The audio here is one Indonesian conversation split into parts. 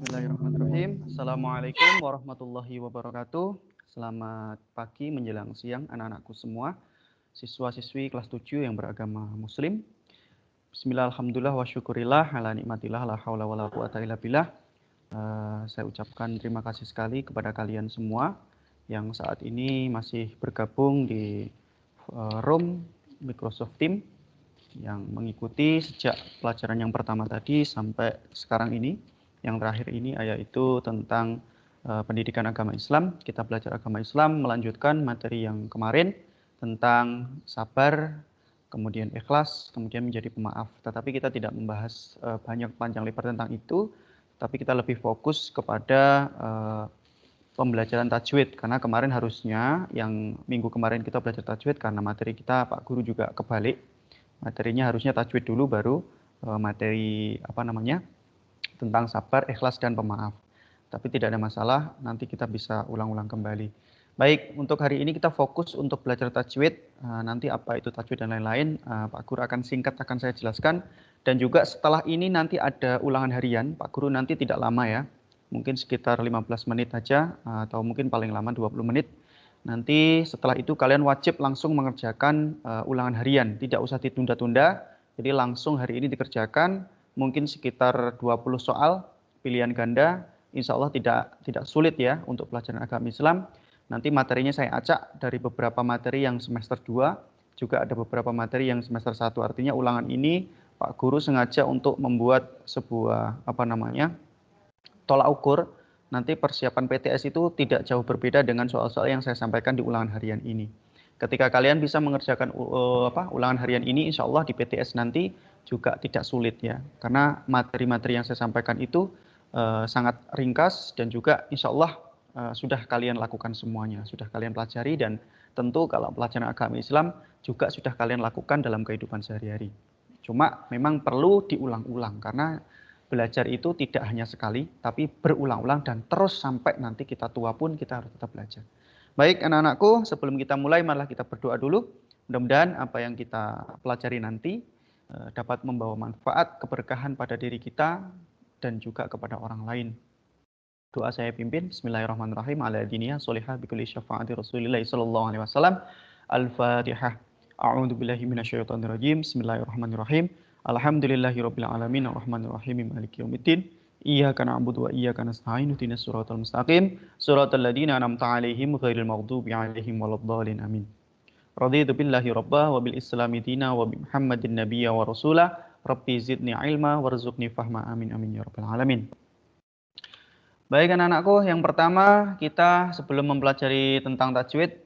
Bismillahirrahmanirrahim. Assalamualaikum warahmatullahi wabarakatuh. Selamat pagi menjelang siang anak-anakku semua, siswa-siswi kelas 7 yang beragama muslim. Bismillah, alhamdulillah, wa syukurillah, ala nikmatillah, la hawla wa la quwata illa billah. Saya ucapkan terima kasih sekali kepada kalian semua yang saat ini masih bergabung di room Microsoft Teams yang mengikuti sejak pelajaran yang pertama tadi sampai sekarang ini. Yang terakhir ini yaitu tentang pendidikan agama Islam. Kita belajar agama Islam, melanjutkan materi yang kemarin tentang sabar, kemudian ikhlas, kemudian menjadi pemaaf. Tetapi kita tidak membahas banyak panjang lebar tentang itu, tapi kita lebih fokus kepada pembelajaran tajwid. Karena kemarin harusnya, yang minggu kemarin kita belajar tajwid, karena materi kita Pak Guru juga kebalik. Materinya harusnya tajwid dulu, baru materi tentang sabar, ikhlas, dan pemaaf. Tapi tidak ada masalah, nanti kita bisa ulang-ulang kembali. Baik, untuk hari ini kita fokus untuk belajar tajwid. Nanti apa itu tajwid dan lain-lain, Pak Guru akan saya jelaskan. Dan juga setelah ini nanti ada ulangan harian. Pak Guru nanti tidak lama ya, mungkin sekitar 15 menit saja, atau mungkin paling lama 20 menit. Nanti setelah itu kalian wajib langsung mengerjakan ulangan harian, tidak usah ditunda-tunda. Jadi langsung hari ini dikerjakan. Mungkin sekitar 20 soal pilihan ganda, insya Allah tidak sulit ya untuk pelajaran agama Islam. Nanti materinya saya acak dari beberapa materi yang semester 2, juga ada beberapa materi yang semester 1. Artinya ulangan ini Pak Guru sengaja untuk membuat sebuah tolak ukur. Nanti persiapan PTS itu tidak jauh berbeda dengan soal-soal yang saya sampaikan di ulangan harian ini. Ketika kalian bisa mengerjakan ulangan harian ini, insya Allah di PTS nanti juga tidak sulit ya. Karena materi-materi yang saya sampaikan itu sangat ringkas dan juga insya Allah sudah kalian lakukan semuanya, sudah kalian pelajari, dan tentu kalau pelajaran agama Islam juga sudah kalian lakukan dalam kehidupan sehari-hari. Cuma memang perlu diulang-ulang karena belajar itu tidak hanya sekali, tapi berulang-ulang dan terus sampai nanti kita tua pun kita harus tetap belajar. Baik anak-anakku, sebelum kita mulai malah kita berdoa dulu. Mudah-mudahan apa yang kita pelajari nanti dapat membawa manfaat, keberkahan pada diri kita dan juga kepada orang lain. Doa saya pimpin. Bismillahirrahmanirrahim. Ala diniyah solihah bikulli syafa'ati Rasulillah sallallahu alaihi wasallam. Al-Fatihah. A'udzu billahi minasyaitonir rajim. Bismillahirrahmanirrahim. Alhamdulillahirabbil alamin arrahmanirrahim maliki yaumiddin. Iyyaka na'budu wa iyyaka nasta'in ihdinas siratal mustaqim siratal ladzina an'amta 'alaihim ghairil maghdubi 'alaihim waladdallin amin. Raditu billahi rabbah wa bil islami dina wa bi Muhammadin nabiyya wa rasulah rabbi zidni ilma warzuqni fahma amin amin ya rabbal alamin. Baik anak-anakku, yang pertama kita sebelum mempelajari tentang tajwid,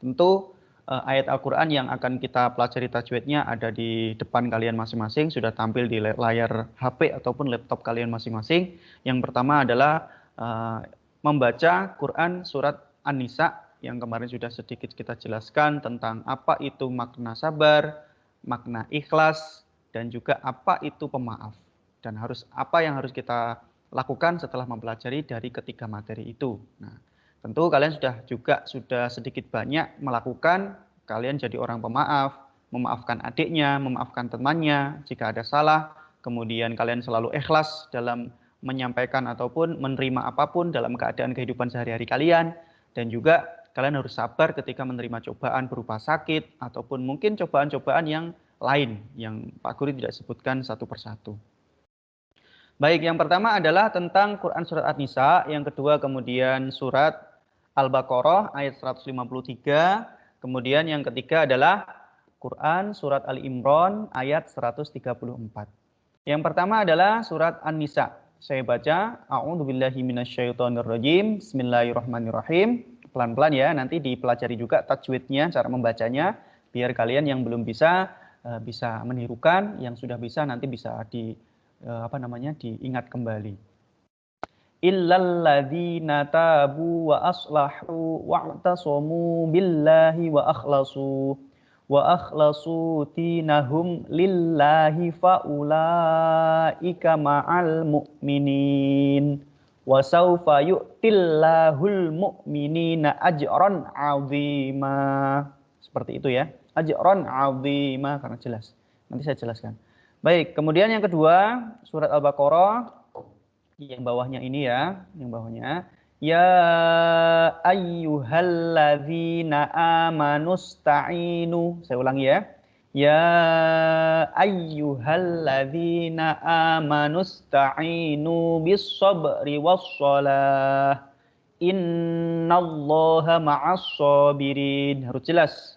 tentu ayat Al-Quran yang akan kita pelajari tajwidnya ada di depan kalian masing-masing, sudah tampil di layar HP ataupun laptop kalian masing-masing. Yang pertama adalah membaca Quran surat An-Nisa yang kemarin sudah sedikit kita jelaskan tentang apa itu makna sabar, makna ikhlas, dan juga apa itu pemaaf. Dan apa yang harus kita lakukan setelah mempelajari dari ketiga materi itu. Nah, tentu kalian sudah sedikit banyak melakukan, kalian jadi orang pemaaf, memaafkan adiknya, memaafkan temannya jika ada salah, kemudian kalian selalu ikhlas dalam menyampaikan ataupun menerima apapun dalam keadaan kehidupan sehari-hari kalian, dan juga kalian harus sabar ketika menerima cobaan berupa sakit ataupun mungkin cobaan-cobaan yang lain yang Pak Guru tidak sebutkan satu persatu. Baik, yang pertama adalah tentang Quran surat An-Nisa, yang kedua kemudian surat Al-Baqarah ayat 153, kemudian yang ketiga adalah Quran surat Al-Imran ayat 134. Yang pertama adalah surat An-Nisa. Saya baca, A'udzubillahi minasyaitonirrajim, Bismillahirrahmanirrahim. Pelan-pelan ya, nanti dipelajari juga tajwidnya, cara membacanya, biar kalian yang belum bisa menirukan, yang sudah bisa nanti bisa diingat kembali. Illalladzina tabu wa aslahu wa'tasamu billahi wa akhlasu dinahum lillahi faulaika ma'al mu'minin wa sawfa yu'tillahul mu'minina ajran 'azima. Seperti itu ya. Ajran 'azima karena jelas. Nanti saya jelaskan. Baik, kemudian yang kedua, surat Al-Baqarah Yang bawahnya ini ya, yang bawahnya. Ya ayyuhalladzina amanusta'inu. Saya ulangi ya. Ya ayyuhalladzina amanusta'inu bis-sabri was-shalah. Innallaha ma'as sabirin. Harus jelas.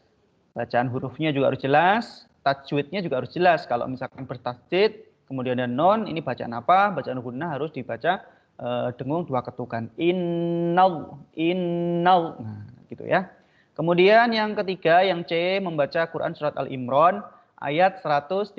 Bacaan hurufnya juga harus jelas, tajwidnya juga harus jelas. Kalau misalkan bertajwid, kemudian ada non, ini bacaan apa? Bacaan gunnah harus dibaca dengung dua ketukan. Innal, innal. Nah, gitu ya. Kemudian yang ketiga, yang C, membaca Quran surat Al-Imran ayat 134.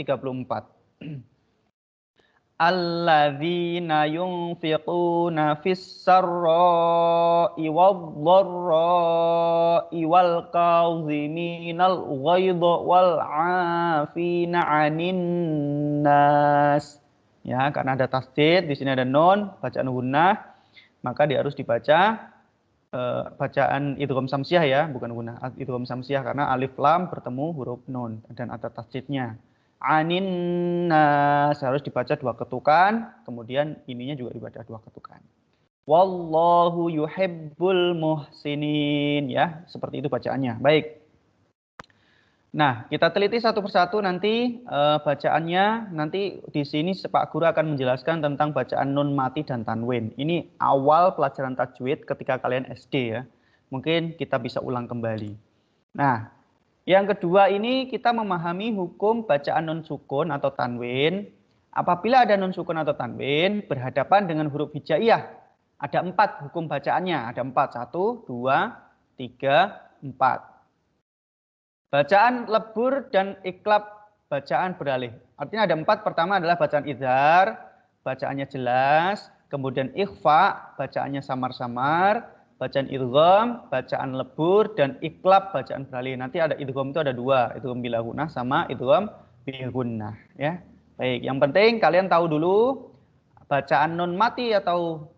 Alladzina yunfiquna fis-sarra'i wadh-dharra'i wal kaziminal ghaidha wal 'afina 'anin nas. Ya, karena ada tasdid, di sini ada nun, bacaan gunnah, maka dia harus dibaca bacaan idgham samsiah ya, bukan gunnah. Idgham samsiah karena alif lam bertemu huruf nun dan ada tasdidnya. Anin nas harus dibaca dua ketukan, kemudian ininya juga dibaca dua ketukan. Wallahu yuhibbul muhsinin ya, seperti itu bacaannya. Baik. Nah, kita teliti satu persatu nanti bacaannya. Nanti di sini Pak Guru akan menjelaskan tentang bacaan nun mati dan tanwin. Ini awal pelajaran tajwid ketika kalian SD ya. Mungkin kita bisa ulang kembali. Nah, yang kedua ini kita memahami hukum bacaan nun sukun atau tanwin. Apabila ada nun sukun atau tanwin berhadapan dengan huruf hijaiyah, ada 4 hukum bacaannya. Ada 4, 1, 2, 3, 4. Bacaan lebur dan iklab bacaan beralih. Artinya ada 4. Pertama adalah bacaan idhar, bacaannya jelas. Kemudian ikhfa, bacaannya samar-samar. Bacaan idgham, bacaan lebur. Dan iklab, bacaan beralih. Nanti ada idgham itu ada 2. Idgham bila gunnah sama idgham bi gunnah. Ya. Baik, yang penting kalian tahu dulu bacaan nun mati atau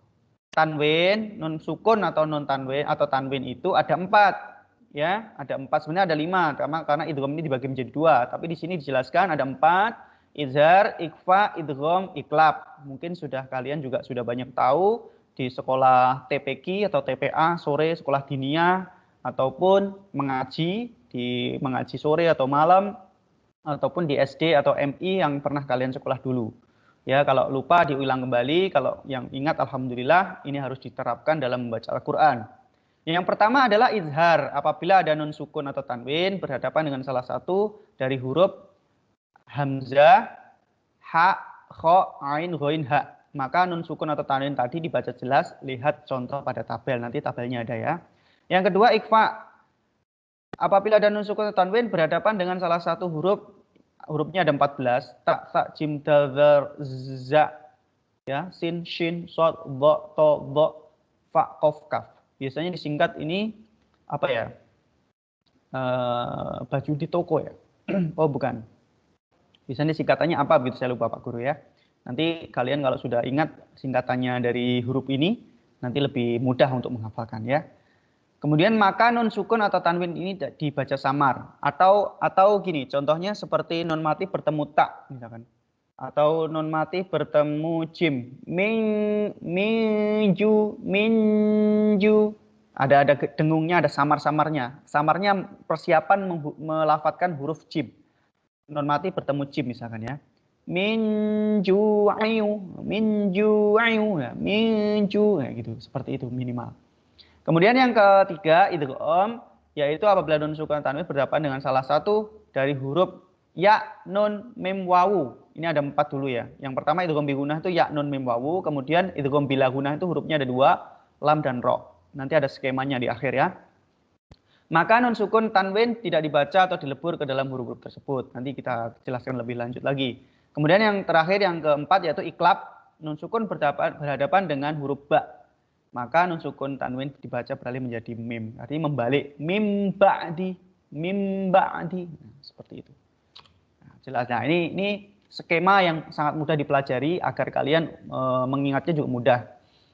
tanwin, nun sukun atau nun tanwin atau tanwin itu ada 4. Ya, ada 4, sebenarnya ada 5 karena idgham ini dibagi menjadi 2, tapi di sini dijelaskan ada 4, izhar, ikhfa, idgham, iklab. Mungkin kalian juga sudah banyak tahu di sekolah TPQ atau TPA sore, sekolah diniyah ataupun mengaji sore atau malam ataupun di SD atau MI yang pernah kalian sekolah dulu. Ya, kalau lupa diulang kembali, kalau yang ingat alhamdulillah ini harus diterapkan dalam membaca Al-Qur'an. Yang pertama adalah izhar. Apabila ada nun sukun atau tanwin berhadapan dengan salah satu dari huruf hamzah, ha, kha, ain, ghain, ha. Maka nun sukun atau tanwin tadi dibaca jelas. Lihat contoh pada tabel. Nanti tabelnya ada ya. Yang kedua ikhfa. Apabila ada nun sukun atau tanwin berhadapan dengan salah satu hurufnya ada 14. Ta, sa, jim, dal, dzar, za. Ya, sin, shin, shod, dha, to, dha, fa, qaf, kaf. Biasanya disingkat ini apa ya? Baju di toko ya? Oh bukan. Biasanya singkatannya apa begitu, saya lupa Pak Guru ya. Nanti kalian kalau sudah ingat singkatannya dari huruf ini, nanti lebih mudah untuk menghafalkan ya. Kemudian maka nun sukun atau tanwin ini dibaca samar. Atau gini, contohnya seperti nun mati bertemu tak misalkan. Atau nun mati bertemu jim. Minju. Ada dengungnya, ada samar-samarnya. Samarnya persiapan melafatkan huruf jim. Non mati bertemu jim misalkan ya. Minju ya, gitu. Seperti itu minimal. Kemudian yang ketiga idgham, yaitu apabila nun sukun tanwin berhadapan dengan salah satu dari huruf ya, nun, mim, wawu. Ini ada 4 dulu ya. Yang pertama idgham bi gunnah itu ya, nun, mim, wawu. Kemudian idgham bila gunnah itu hurufnya ada 2, lam dan ro. Nanti ada skemanya di akhir ya. Maka nun sukun tanwin tidak dibaca atau dilebur ke dalam huruf-huruf tersebut. Nanti kita jelaskan lebih lanjut lagi. Kemudian yang terakhir yang keempat yaitu iklab. Nun sukun berhadapan dengan huruf ba. Maka nun sukun tanwin dibaca beralih menjadi mim. Artinya membalik mim ba'di. Nah, seperti itu. Jelas. Nah, ini skema yang sangat mudah dipelajari agar kalian mengingatnya juga mudah.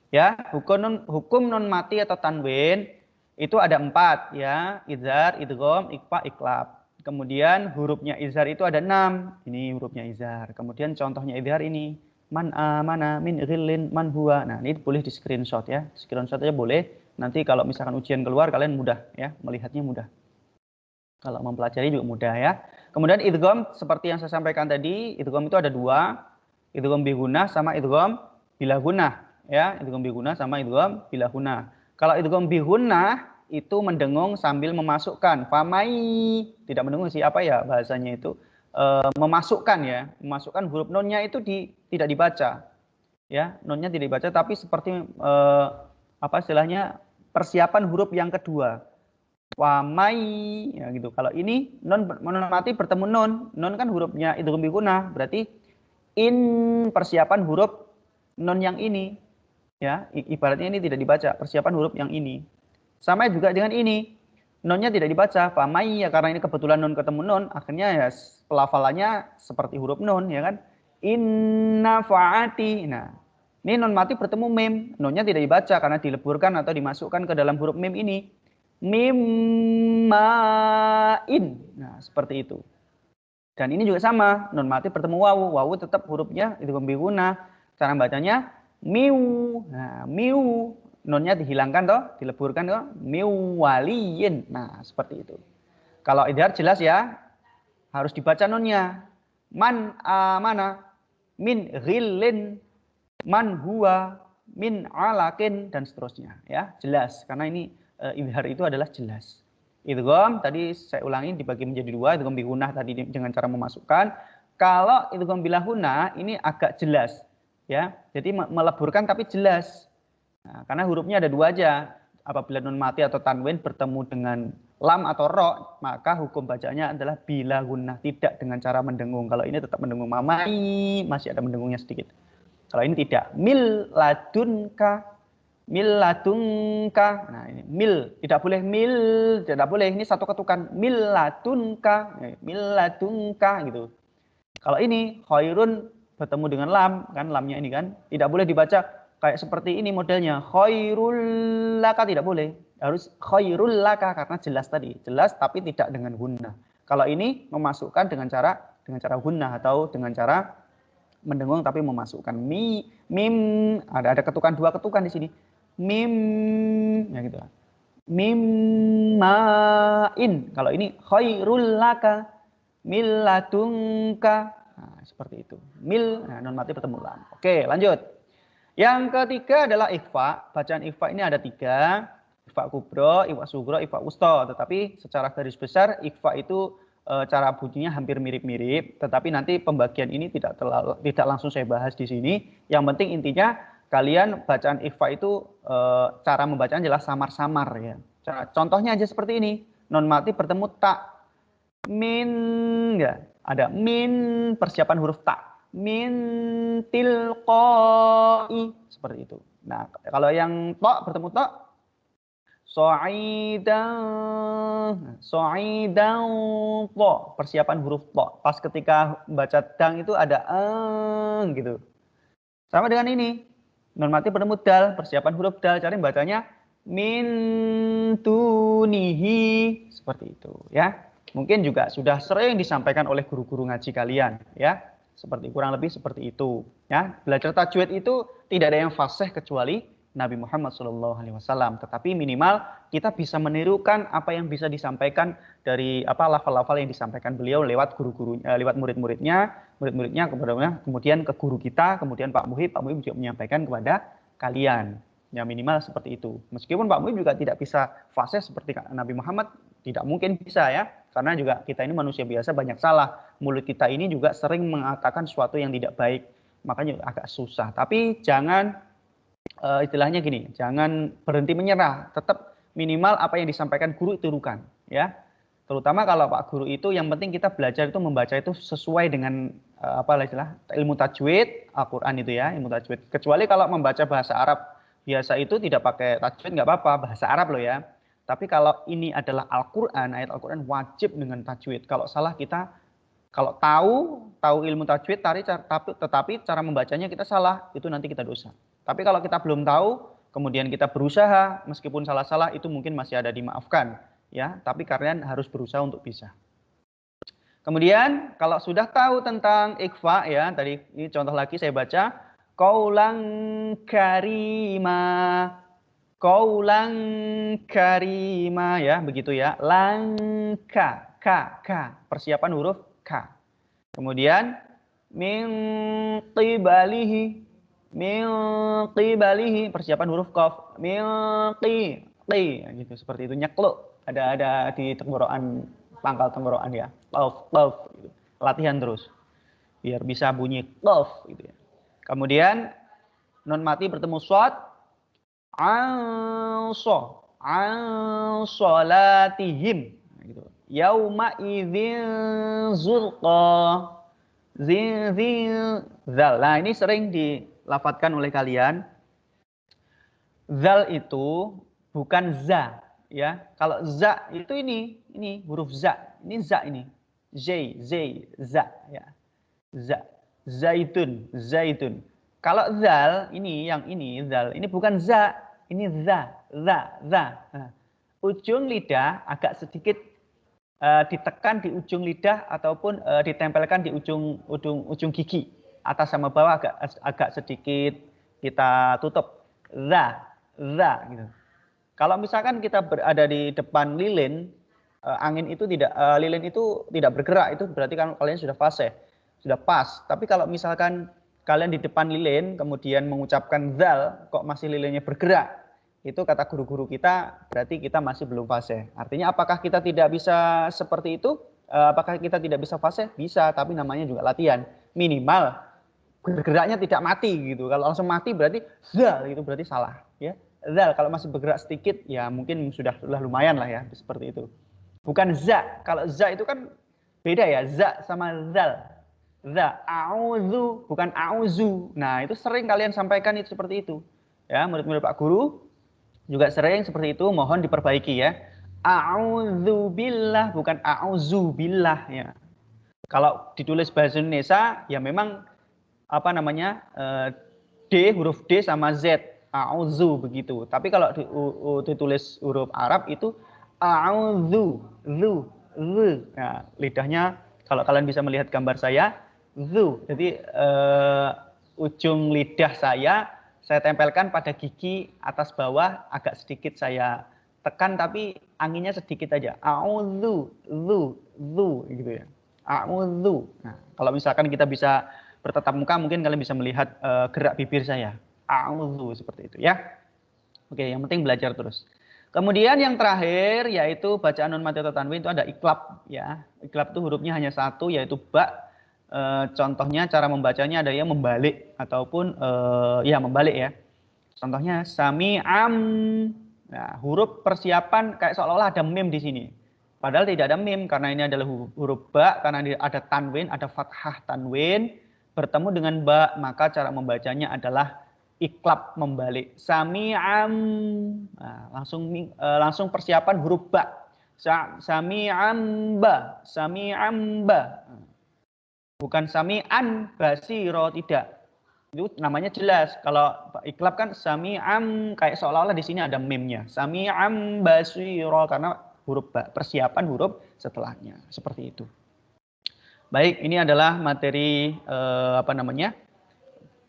Ya, hukum non mati atau tanwin itu ada 4 ya, izhar, idgham, ikhfa, iklab. Kemudian hurufnya izhar itu ada 6. Ini hurufnya izhar. Kemudian contohnya izhar ini Man amana min ghillin man huwa. Nah, ini boleh di screenshot ya. Screenshot aja boleh. Nanti kalau misalkan ujian keluar kalian mudah ya, melihatnya mudah. Kalau mempelajari juga mudah ya. Kemudian idgham seperti yang saya sampaikan tadi, idgham itu ada dua. Idgham bi gunnah sama idgham bila gunnah ya. Idgham bi gunnah sama idgham bila gunnah. Kalau idgham bi gunnah itu mendengung sambil memasukkan. Famai tidak mendengung sih apa ya bahasanya itu. Memasukkan ya, memasukkan huruf nunnya itu tidak dibaca, ya nunnya tidak dibaca, tapi seperti apa istilahnya persiapan huruf yang kedua, wamai, ya gitu. Kalau ini non mati bertemu non kan hurufnya idgham bi gunnah, berarti in persiapan huruf non yang ini, ya ibaratnya ini tidak dibaca, persiapan huruf yang ini. Sama juga dengan ini. Nonnya tidak dibaca, famai ya karena ini kebetulan non ketemu non, akhirnya ya pelafalannya seperti huruf non ya kan. Inna faati. Nah, ini non mati bertemu mim, nonnya tidak dibaca karena dileburkan atau dimasukkan ke dalam huruf mim ini. Mim main. Nah, seperti itu. Dan ini juga sama, non mati bertemu wawu, wawu tetap hurufnya itu bi gunnah. Cara bacanya miu. Nah, miu nonnya dihilangkan toh, dileburkan toh, miwaliyin. Nah, seperti itu. Kalau idhar jelas ya, harus dibaca nonnya. Man amana min ghillin man huwa min alakin dan seterusnya ya, jelas karena ini idhar itu adalah jelas. Idgham tadi saya ulangi dibagi menjadi dua, idgham bi gunnah tadi dengan cara memasukkan. Kalau idgham bila gunnah ini agak jelas ya. Jadi meleburkan tapi jelas. Nah, karena hurufnya ada dua aja. Apabila nun mati atau tanwin bertemu dengan lam atau ro, maka hukum bacaannya adalah bila gunnah, tidak dengan cara mendengung. Kalau ini tetap mendengung mamai, masih ada mendengungnya sedikit. Kalau ini tidak. Mil ladunka, mil ladunka. Nah, ini mil, tidak boleh mil, tidak boleh. Ini satu ketukan. Mil ladunka, mil ladunka gitu. Kalau ini khairun bertemu dengan lam, kan lamnya ini kan tidak boleh dibaca kayak seperti ini modelnya. Khairul laka tidak boleh. Harus khairul laka karena jelas tadi. Jelas tapi tidak dengan gunnah. Kalau ini memasukkan dengan cara gunnah atau dengan cara mendengung tapi memasukkan mim ada ketukan, dua ketukan di sini. Mim ya gitu. Mim main. Kalau ini khairul laka mil ladunka. Nah, seperti itu. Mil, nah, non mati bertemu lam. Oke, lanjut. Yang ketiga adalah ikhfa. Bacaan ikhfa ini ada tiga. Ikhfa kubro, ikhfa sugro, ikhfa wusto. Tetapi secara garis besar ikhfa itu cara bunyinya hampir mirip-mirip. Tetapi nanti pembagian ini tidak langsung saya bahas di sini. Yang penting intinya kalian bacaan ikhfa itu cara membacanya jelas samar-samar ya. Contohnya aja seperti ini. Non mati bertemu tak. Min ya, ada min persiapan huruf ta, min tilqai seperti itu. Nah, kalau yang to bertemu to so'idan to persiapan huruf to. Pas ketika baca dang itu ada gitu. Sama dengan ini. Non mati bertemu dal, persiapan huruf dal, cari bacanya min tunihi seperti itu ya. Mungkin juga sudah sering disampaikan oleh guru-guru ngaji kalian ya. Seperti kurang lebih seperti itu ya. Belajar tajwid itu tidak ada yang fasih kecuali Nabi Muhammad SAW. Tetapi minimal kita bisa menirukan apa yang bisa disampaikan dari lafal-lafal yang disampaikan beliau lewat guru-gurunya, lewat murid-muridnya kemudian ke guru kita, kemudian Pak Muhib juga menyampaikan kepada kalian. Ya minimal seperti itu. Meskipun Pak Muhib juga tidak bisa fasih seperti Nabi Muhammad, tidak mungkin bisa ya. Karena juga kita ini manusia biasa, banyak salah. Mulut kita ini juga sering mengatakan sesuatu yang tidak baik. Makanya agak susah. Tapi jangan istilahnya gini, jangan berhenti menyerah. Tetap minimal apa yang disampaikan guru tirukan ya. Terutama kalau Pak Guru itu yang penting kita belajar itu membaca itu sesuai dengan ilmu tajwid Al-Qur'an itu ya, ilmu tajwid. Kecuali kalau membaca bahasa Arab biasa itu tidak pakai tajwid nggak apa-apa, bahasa Arab loh ya. Tapi kalau ini adalah Al-Qur'an, ayat Al-Qur'an wajib dengan tajwid. Kalau salah kita, kalau tahu ilmu tajwid, tetapi cara membacanya kita salah, itu nanti kita dosa. Tapi kalau kita belum tahu, kemudian kita berusaha, meskipun salah-salah, itu mungkin masih ada dimaafkan. Ya, tapi kalian harus berusaha untuk bisa. Kemudian kalau sudah tahu tentang ikhfa ya, tadi ini contoh lagi saya baca qaulan karima. Qaulan karima ya, begitu ya. Langka ka, persiapan huruf k. Kemudian min qibalihi, min qibalihi, persiapan huruf qaf. Min gitu, seperti itu, nyekluk. Ada di tenggorokan, pangkal tenggorokan ya. Qaf gitu. Latihan terus biar bisa bunyi qaf gitu ya. Kemudian nun mati bertemu shad, an sholatihim gitu. Yauma idzin zulqa, zal. Nah, ini sering dilafatkan oleh kalian. Zal itu bukan za ya. Kalau za itu ini huruf za. Ini za ini. Za ya. Za. Zaitun. Kalau zal ini, yang ini zal, ini bukan za, ini za. Nah, ujung lidah agak sedikit ditekan di ujung lidah ataupun ditempelkan di ujung gigi, atas sama bawah agak sedikit kita tutup. Za gitu. Kalau misalkan kita berada di depan lilin, lilin itu tidak bergerak, itu berarti kan kalian sudah fasih, sudah pas. Tapi kalau misalkan kalian di depan lilin kemudian mengucapkan zal, kok masih lilinnya bergerak, itu kata guru-guru kita berarti kita masih belum fasih. Artinya apakah kita tidak bisa seperti itu? Apakah kita tidak bisa fasih? Bisa, tapi namanya juga latihan. Minimal bergeraknya tidak mati gitu. Kalau langsung mati berarti zal, itu berarti salah ya. Zal kalau masih bergerak sedikit ya mungkin sudah lumayan lah ya, seperti itu. Bukan za. Kalau za itu kan beda ya, za sama zal. Za, a'udzu, bukan a'udzu. Nah, itu sering kalian sampaikan itu seperti itu. Ya, murid-murid Pak Guru juga sering seperti itu, mohon diperbaiki ya. A'udzubillah, bukan a'udzubillah ya. Kalau ditulis bahasa Indonesia ya memang apa namanya? Huruf D sama Z, a'udzu begitu. Tapi kalau ditulis huruf Arab itu a'udzu, Nah, lidahnya kalau kalian bisa melihat gambar saya, zu. Jadi ujung lidah saya tempelkan pada gigi atas bawah, agak sedikit saya tekan tapi anginnya sedikit aja. A'udzu, zu gitu ya. A'udzu. Nah, kalau misalkan kita bisa bertatap muka, mungkin kalian bisa melihat gerak bibir saya. A'udzu, seperti itu ya. Oke, yang penting belajar terus. Kemudian yang terakhir yaitu bacaan nun mati atau tanwin itu ada iklab ya. Iklab itu hurufnya hanya satu yaitu ba. Contohnya cara membacanya ada yang membalik ataupun ya membalik ya. Contohnya sami'am. Nah, huruf persiapan kayak seolah-olah ada mim di sini. Padahal tidak ada mim karena ini adalah huruf ba, karena ada tanwin, ada fathah tanwin bertemu dengan ba, maka cara membacanya adalah iklab, membalik. Sami'am. Nah, langsung persiapan huruf ba. Sami'am ba. Bukan sami'an basiro, tidak. Itu namanya jelas. Kalau iklab kan sami'am, kayak seolah-olah di sini ada mimnya. Sami'am basiro, karena huruf ba, persiapan huruf setelahnya. Seperti itu. Baik, ini adalah materi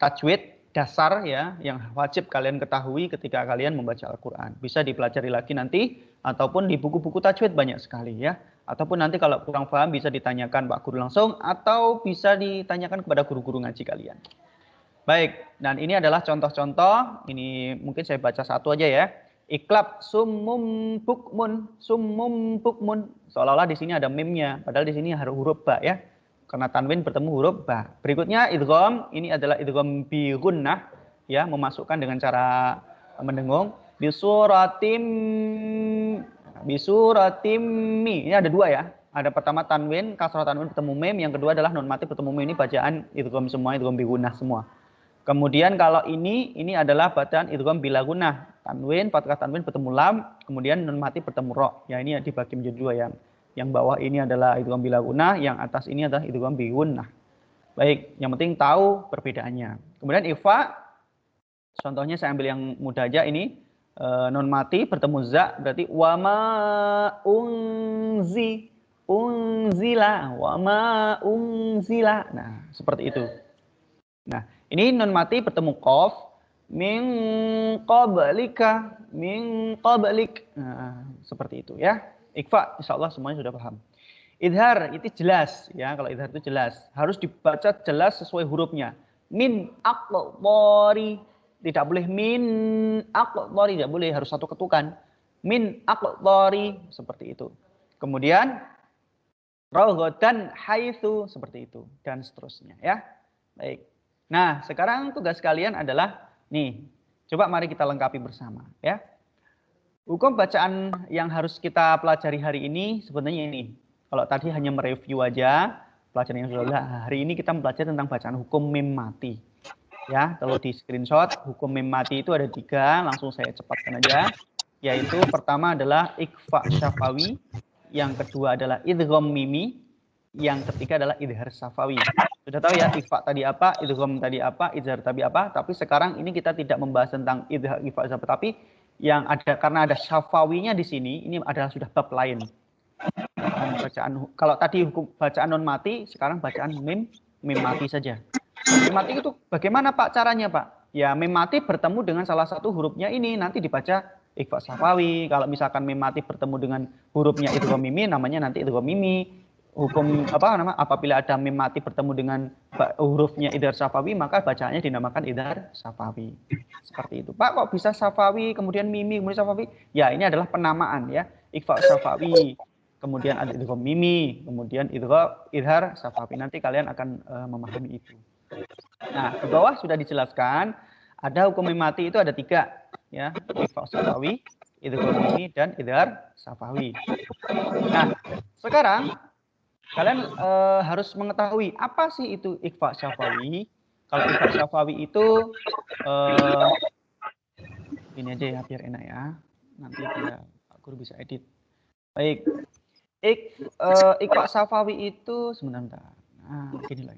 tajwid dasar ya, yang wajib kalian ketahui ketika kalian membaca Al-Quran. Bisa dipelajari lagi nanti, ataupun di buku-buku tajwid banyak sekali ya. Ataupun nanti kalau kurang paham bisa ditanyakan Pak Guru langsung, atau bisa ditanyakan kepada guru-guru ngaji kalian. Baik, dan ini adalah contoh-contoh. Ini mungkin saya baca satu aja ya. Iklab summum bukmun, seolah-olah di sini ada mimnya, padahal di sini harus huruf ba ya. Karena tanwin bertemu huruf ba. Berikutnya idgham, ini adalah idgham bi gunnah ya, memasukkan dengan cara mendengung. Bisuratim mi. Ini ada dua ya. Ada pertama tanwin, kasrah tanwin bertemu mim, yang kedua adalah nun mati bertemu mim. Ini bacaan idgham semua, idgham bi gunnah semua. Kemudian kalau ini adalah bacaan idgham bila gunnah. Tanwin, fathah tanwin bertemu lam, kemudian nun mati bertemu ro. Ya, ini dibagi menjadi dua ya. Yang bawah ini adalah idgham bila gunnah, yang atas ini adalah idgham bi gunnah. Baik, yang penting tahu perbedaannya. Kemudian ikhfa, contohnya saya ambil yang mudah aja ini. Nun mati bertemu za, berarti wama unzi. unzila wa ma unzila. Nah, seperti itu. Nah, ini nun mati bertemu qaf, min qablika, min qablik. Nah, seperti itu ya. Ikhfa, insyaallah semuanya sudah paham. Idhar itu jelas ya, kalau idhar itu jelas. Harus dibaca jelas sesuai hurufnya. Min aqdari, tidak boleh min aqdari, tidak boleh, harus satu ketukan. Min aqdari, seperti itu. Kemudian raghadan haitsu, seperti itu dan seterusnya ya. Baik. Nah, sekarang tugas kalian adalah nih, coba mari kita lengkapi bersama ya. Hukum bacaan yang harus kita pelajari hari ini sebenarnya ini. Kalau tadi hanya mereview aja pelajaran yang sudah, hari ini kita mempelajari tentang bacaan hukum mim mati. Ya, kalau di screenshot hukum mim mati itu ada 3, langsung saya cepatkan aja. Yaitu pertama adalah ikhfa syafawi, yang kedua adalah idgham mimi, yang ketiga adalah idhar syafawi. Sudah tahu ya ikhfa tadi apa, idgham tadi apa, idhar tadi apa, tapi sekarang ini kita tidak membahas tentang idhar ikhfa syafawi, tapi yang ada karena ada syafawinya di sini, ini adalah sudah bab lain. Bacaan kalau tadi hukum bacaan non mati, sekarang bacaan mim mati saja. Mim mati itu bagaimana Pak caranya Pak? Ya mim mati bertemu dengan salah satu hurufnya ini nanti dibaca ikhfa syafawi. Kalau misalkan mim mati bertemu dengan hurufnya idgham mimi, namanya nanti idgham mimi. Hukum apabila ada mim mati bertemu dengan hurufnya idhar syafawi, maka bacaannya dinamakan idhar syafawi. Seperti itu. Pak kok bisa syafawi kemudian mimi kemudian syafawi? Ya ini adalah penamaan ya. Ikhfa syafawi, kemudian ada idgham mimi, kemudian idhar syafawi. Nanti kalian akan memahami itu. Nah, di bawah sudah dijelaskan ada hukum mim mati itu ada 3 ya, ikhfa syafawi, idgham mimi dan idhar syafawi. Nah, sekarang kalian harus mengetahui apa sih itu ikhfa syafawi. Kalau ikhfa syafawi itu ini aja ya biar enak ya. Nanti dia Pak Guru bisa edit. Baik. Ikhfa syafawi itu sebentar. Nah, gini lah.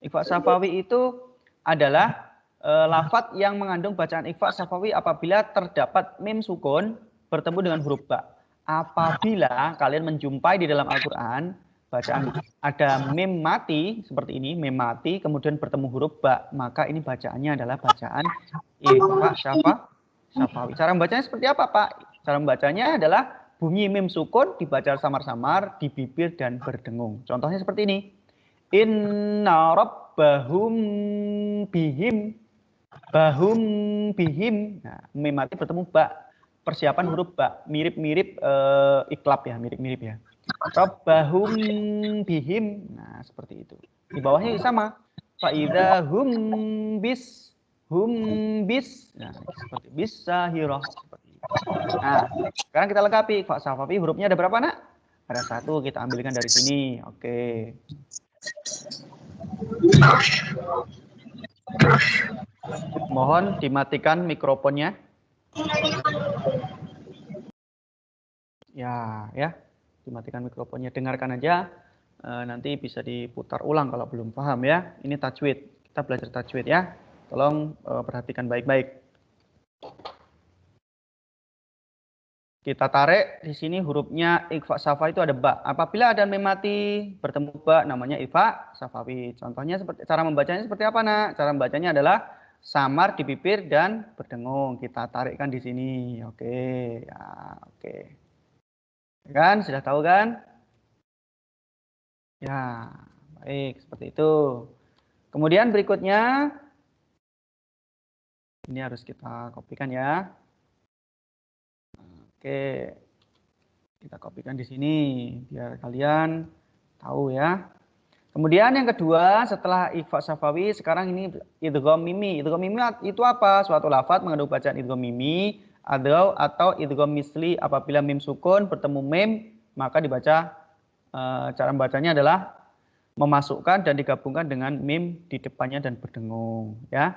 Ikhfa syafawi itu adalah lafadz yang mengandung bacaan ikhfa syafawi apabila terdapat mim sukun bertemu dengan huruf ba. Apabila kalian menjumpai di dalam Al-Qur'an bacaan ada mim mati seperti ini, mim mati kemudian bertemu huruf ba, maka ini bacaannya adalah bacaan ikhfa syafawi. Cara membacanya seperti apa, Pak? Cara membacanya adalah bunyi mim sukun dibaca samar-samar di bibir dan berdengung. Contohnya seperti ini. Inna rabbahum bihim bahum bihim. Nah, mim mati bertemu ba. Persiapan huruf ba, mirip-mirip iklab ya, mirip-mirip ya. Rabbahum bihim. Nah, seperti itu. Di bawahnya sama. Faidha hum bis. Nah, seperti bisahirah. Seperti itu. Nah, sekarang kita lengkapi. Ikhfa syafawi hurufnya ada berapa, Nak? Ada 1, kita ambilkan dari sini. Oke. Mohon dimatikan mikrofonnya. Ya. Dimatikan mikrofonnya, dengarkan aja, nanti bisa diputar ulang kalau belum paham ya. Ini tajwid, kita belajar tajwid ya. Tolong perhatikan baik-baik. Kita tarik di sini hurufnya ikhfa syafawi itu ada ba. Apabila ada mim mati bertemu ba namanya ikhfa syafawi. Contohnya seperti cara membacanya seperti apa, Nak? Cara membacanya adalah samar di bibir dan berdengung. Kita tarikkan di sini. Oke, ya, oke. Kan sudah tahu kan? Ya, baik seperti itu. Kemudian berikutnya ini harus kita kopikan ya. Oke. Kita kopikan di sini biar kalian tahu ya. Kemudian yang kedua setelah ikhfa syafawi sekarang ini idgham mimi. Idgham mimi itu apa? Suatu lafadz mengandung bacaan idgham mimi atau idgham misli apabila mim sukun bertemu mim maka dibaca cara membacanya adalah memasukkan dan digabungkan dengan mim di depannya dan berdengung ya.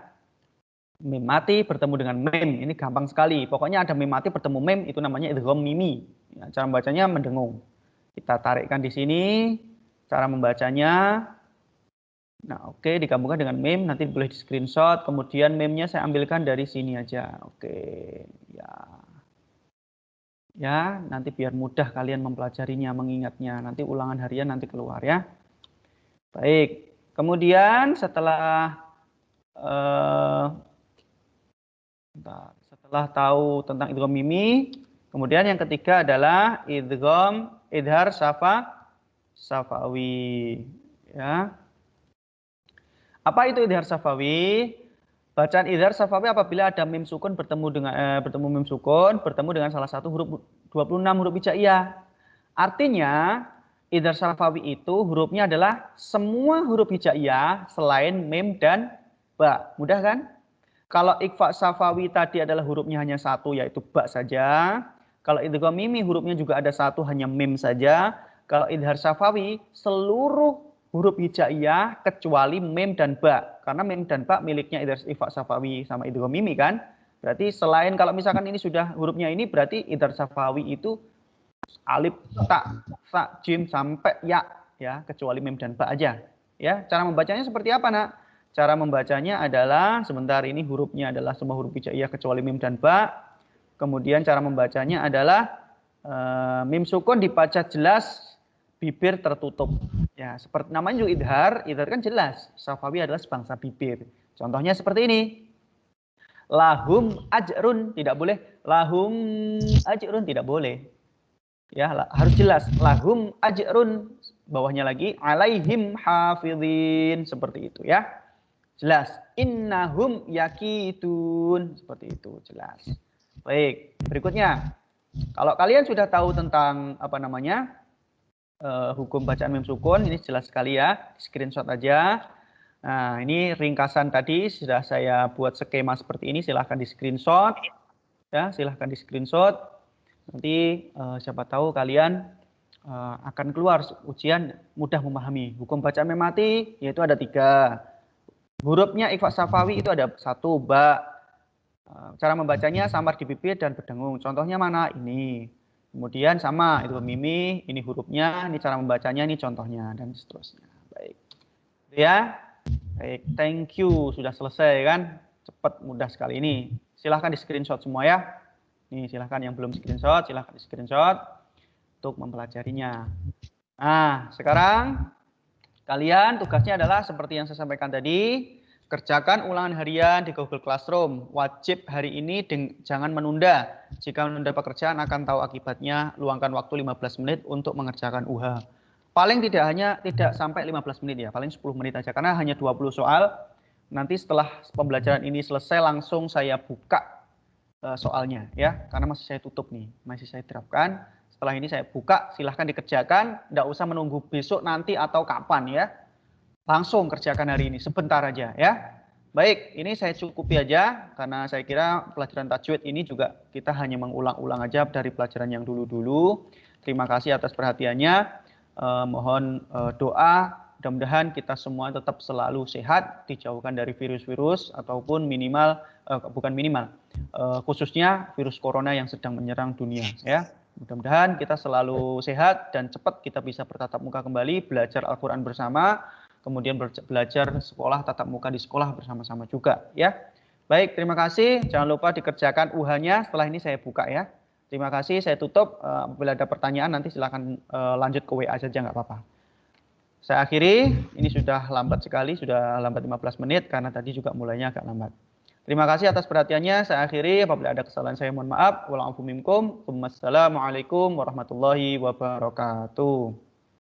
Mim mati bertemu dengan mim, ini gampang sekali. Pokoknya ada mim mati bertemu mim itu namanya idgham mimi. Ya, cara membacanya mendengung. Kita tarikkan di sini cara membacanya. Nah, oke, digabungkan dengan mim, nanti boleh di screenshot. Kemudian mimnya saya ambilkan dari sini aja. Oke, ya. Ya, nanti biar mudah kalian mempelajarinya, mengingatnya. Nanti ulangan harian nanti keluar ya. Baik. Kemudian setelah setelah tahu tentang idgham mimi, kemudian yang ketiga adalah idgham idhar safawi. Ya. Apa itu idhar safawi? Bacaan idhar safawi apabila ada mim sukun bertemu mim sukun bertemu dengan salah satu huruf 26 huruf hijaiyah. Artinya idhar safawi itu hurufnya adalah semua huruf hijaiyah selain mim dan ba. Mudah kan? Kalau ikhfa safawi tadi adalah hurufnya hanya satu yaitu ba saja. Kalau idgham mimi hurufnya juga ada satu hanya mim saja. Kalau idhar safawi seluruh huruf hijaiyah kecuali mim dan ba. Karena mim dan ba miliknya idhar ikhfa safawi sama idgham mimi kan. Berarti selain kalau misalkan ini sudah hurufnya ini berarti idhar safawi itu alif, ta, jim sampai ya, kecuali mim dan ba aja. Ya, cara membacanya seperti apa, Nak? Cara membacanya adalah sebentar ini hurufnya adalah semua huruf hijaiyah kecuali mim dan ba. Kemudian cara membacanya adalah mim sukun dibaca jelas, bibir tertutup. Ya, seperti namanya juga idhar kan jelas. Safawi adalah sebangsa bibir. Contohnya seperti ini. Lahum ajrun tidak boleh. Lahum ajrun tidak boleh. Ya, harus jelas. Lahum ajrun. Bawahnya lagi alaihim hafidhin seperti itu ya. Jelas. Innahum yakitun. Seperti itu, jelas. Baik, berikutnya. Kalau kalian sudah tahu tentang apa namanya hukum bacaan mim sukun, ini jelas sekali ya. Screenshot aja. Nah, ini ringkasan tadi sudah saya buat skema seperti ini. Silahkan di screenshot. Ya, silahkan di screenshot. Nanti siapa tahu kalian akan keluar ujian mudah memahami. Hukum bacaan mim mati yaitu ada 3. Hurufnya ikhfa safawi itu ada 1, ba. Cara membacanya samar di bibir dan berdengung. Contohnya mana? Ini. Kemudian sama, itu mimi, ini hurufnya, ini cara membacanya, ini contohnya, dan seterusnya. Baik. Ya. Baik, thank you. Sudah selesai kan? Cepat, mudah sekali ini. Silahkan di screenshot semua ya. Nih, silahkan yang belum screenshot, silahkan di screenshot untuk mempelajarinya. Nah, sekarang kalian tugasnya adalah seperti yang saya sampaikan tadi, kerjakan ulangan harian di Google Classroom. Wajib hari ini jangan menunda. Jika menunda pekerjaan akan tahu akibatnya. Luangkan waktu 15 menit untuk mengerjakan UH. Paling tidak sampai 15 menit ya, paling 10 menit aja karena hanya 20 soal. Nanti setelah pembelajaran ini selesai langsung saya buka soalnya ya, karena masih saya tutup nih, masih saya terapkan. Setelah ini saya buka, silahkan dikerjakan, tidak usah menunggu besok nanti atau kapan ya. Langsung kerjakan hari ini, sebentar aja ya. Baik, ini saya cukupi aja, karena saya kira pelajaran tajwid ini juga kita hanya mengulang-ulang aja dari pelajaran yang dulu-dulu. Terima kasih atas perhatiannya. Mohon doa, mudah-mudahan kita semua tetap selalu sehat, dijauhkan dari virus-virus ataupun khususnya virus corona yang sedang menyerang dunia ya. Mudah-mudahan kita selalu sehat dan cepat kita bisa bertatap muka kembali, belajar Al-Quran bersama, kemudian belajar sekolah tatap muka di sekolah bersama-sama juga ya. Baik, terima kasih. Jangan lupa dikerjakan UH-nya. Setelah ini saya buka ya. Terima kasih, saya tutup. Apabila ada pertanyaan nanti silakan lanjut ke WA saja, nggak apa-apa. Saya akhiri, ini sudah lambat sekali, sudah lambat 15 menit karena tadi juga mulainya agak lambat. Terima kasih atas perhatiannya, saya akhiri. Apabila ada kesalahan saya mohon maaf. Wassalamualaikum warahmatullahi wabarakatuh.